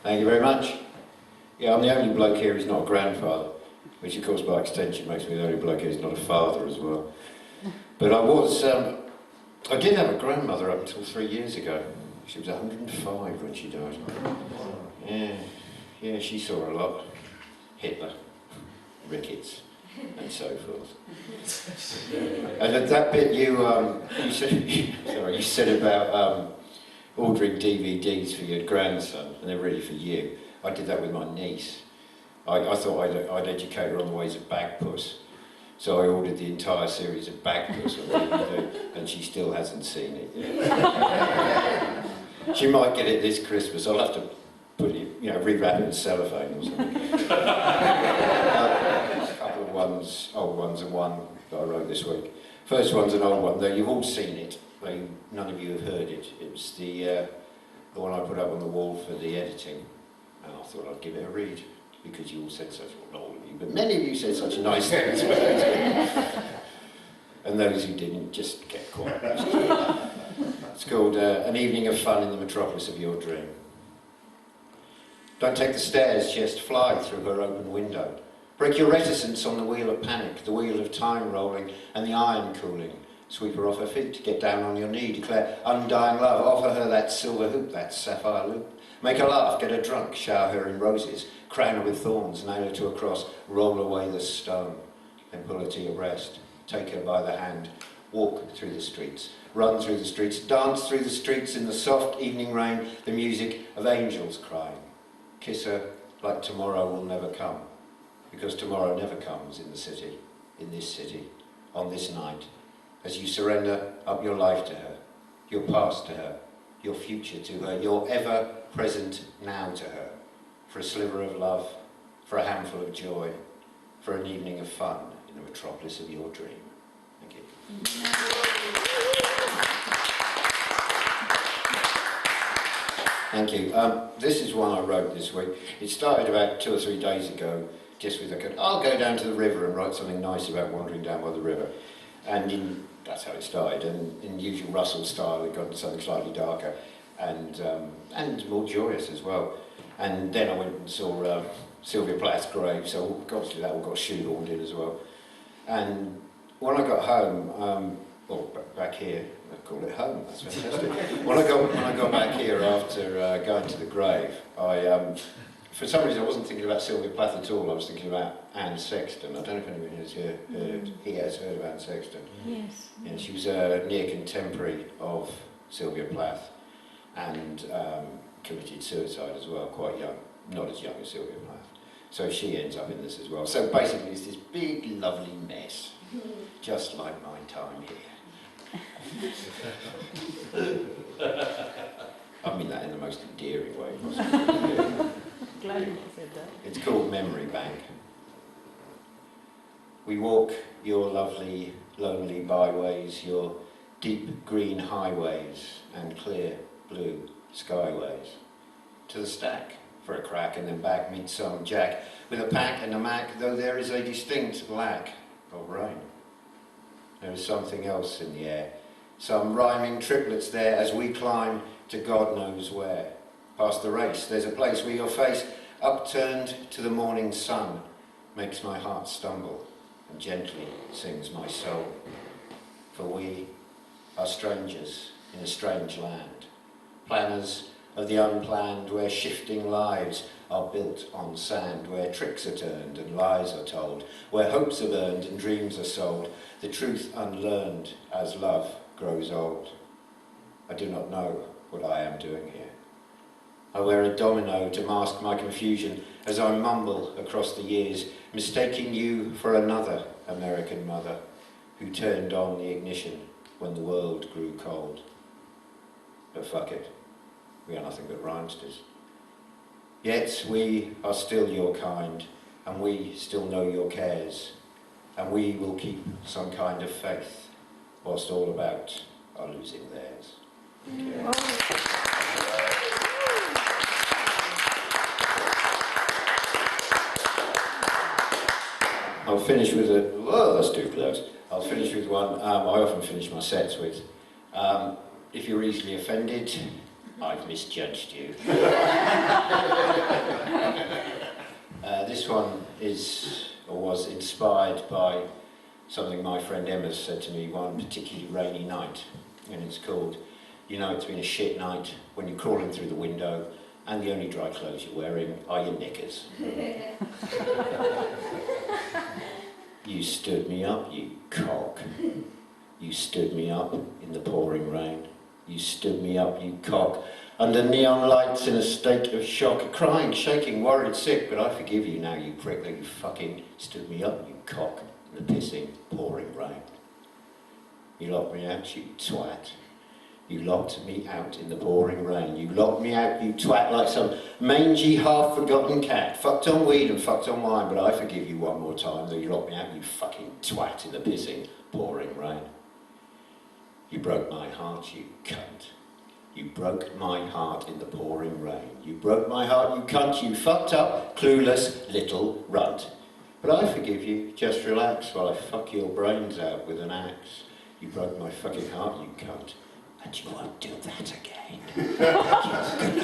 Thank you very much. Yeah, I'm the only bloke here who's not a grandfather, which of course by extension makes me the only bloke here who's not a father as well. But I did have a grandmother up until 3 years ago. She was 105 when she died. Yeah, she saw a lot. Hitler, rickets, and so forth. And at that bit you said about ordering DVDs for your grandson, and they're really for you. I did that with my niece. I thought I'd educate her on the ways of Bagpuss. So I ordered the entire series of Bagpuss on DVD, and she still hasn't seen it yet. She might get it this Christmas. I'll have to put it, rewrap it in cellophane or something. A couple of ones, old ones, and one that I wrote this week. First one's an old one, though you've all seen it, but none of you have heard it. It was the one I put up on the wall for the editing, and I thought I'd give it a read, because you all said such, well, not all of you, but many of you said such nice things about it. And those who didn't, just get quiet. It's called An Evening of Fun in the Metropolis of Your Dream. Don't take the stairs, just fly through her open window. Break your reticence on the wheel of panic, the wheel of time rolling and the iron cooling. Sweep her off her feet, get down on your knee, declare undying love, offer her that silver hoop, that sapphire loop. Make her laugh, get her drunk, shower her in roses, crown her with thorns, nail her to a cross, roll away the stone, then pull her to your breast, take her by the hand, walk through the streets, run through the streets, dance through the streets in the soft evening rain, the music of angels crying. Kiss her like tomorrow will never come, because tomorrow never comes in the city, in this city, on this night, as you surrender up your life to her, your past to her, your future to her, your ever-present now to her, for a sliver of love, for a handful of joy, for an evening of fun in the metropolis of your dream. Thank you. Thank you. This is one I wrote this week. It started about 2 or 3 days ago, just with I'll go down to the river and write something nice about wandering down by the river. And that's how it started. And in usual Russell style, it got into something slightly darker and more joyous as well. And then I went and saw Sylvia Plath's grave, so obviously that all got shoehorned in as well. And when I got home, back here, I call it home, that's fantastic. when I got back here after going to the grave, for some reason I wasn't thinking about Sylvia Plath at all, I was thinking about Anne Sexton. I don't know if anyone has heard of Anne Sexton. Yes. Yeah, she was a near contemporary of Sylvia Plath and committed suicide as well, quite young, not as young as Sylvia Plath. So she ends up in this as well. So basically it's this big lovely mess, just like my time here. I mean that in the most endearing way possible. Glad you said that. It's called Memory Bank. We walk your lovely, lonely byways, your deep green highways and clear blue skyways. To the stack for a crack and then back meet some Jack with a pack and a Mac, though there is a distinct lack of rain. There is something else in the air, some rhyming triplets there as we climb to God knows where. Past the race, there's a place where your face, upturned to the morning sun, makes my heart stumble and gently sings my soul. For we are strangers in a strange land, planners of the unplanned, where shifting lives are built on sand, where tricks are turned and lies are told, where hopes are burned and dreams are sold, the truth unlearned as love grows old. I do not know what I am doing here. I wear a domino to mask my confusion as I mumble across the years, mistaking you for another American mother who turned on the ignition when the world grew cold. But fuck it, we are nothing but rhymesters. Yet we are still your kind, and we still know your cares, and we will keep some kind of faith, whilst all about are losing theirs. Thank you. I'll finish with that's too close. I'll finish with one I often finish my sets with. If you're easily offended, I've misjudged you. This one is, or was, inspired by something my friend Emma said to me one particularly rainy night, and it's called, you know it's been a shit night when you're crawling through the window and the only dry clothes you're wearing are your knickers. You stood me up, you cock. You stood me up in the pouring rain. You stood me up, you cock. Under neon lights in a state of shock, crying, shaking, worried, sick, but I forgive you now, you prick, that you fucking stood me up, you cock, in the pissing, pouring rain. You locked me out, you twat. You locked me out in the pouring rain. You locked me out, you twat, like some mangy, half-forgotten cat. Fucked on weed and fucked on wine, but I forgive you one more time, though you locked me out, you fucking twat, in the pissing, pouring rain. You broke my heart, you cunt. You broke my heart in the pouring rain. You broke my heart, you cunt, you fucked up, clueless little runt. But I forgive you, just relax while I fuck your brains out with an axe. You broke my fucking heart, you cunt. And you won't do that again. Good